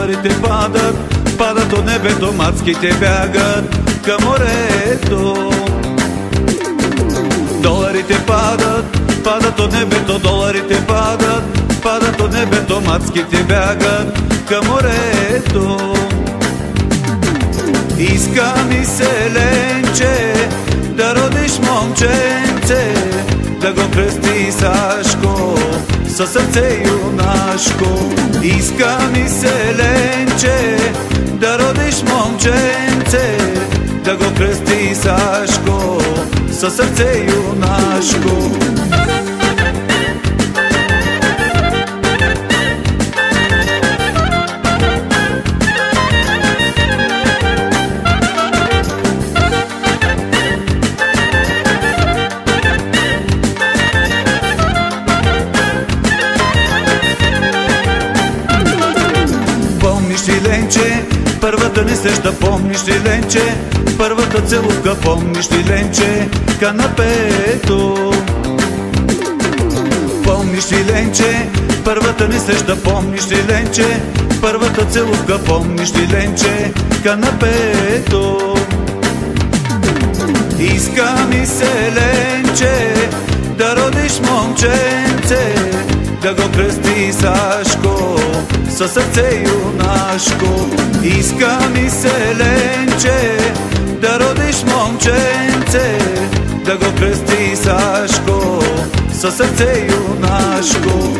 доларите падат, падат от небето, мацките бягат към морето. Доларите падат, падат от небето, доларите падат, падат от небето, мацките бягат към морето. Иска ми се, Ленче, да родиш момченце, да го кръсти Сашко със сърце юнашко. Иска ми се, Ленче, да родиш момченце, да го кръсти Сашко със сърце юнашко. Помниш ли, Ленче, първата ни среща? Помниш ли, Ленче, първата целувка? Помниш ли, Ленче, канапето? Помниш ли, Ленче, първата ни среща? Помниш ли, Ленче, първата целувка? Помниш ли, Ленче, канапето? Иска ми се, Ленче, да родиш момченце, да го кръсти Сашко със сърце юнашко. Иска ми се, Ленче, да родиш момченце, да го кръсти Сашко със сърце юнашко.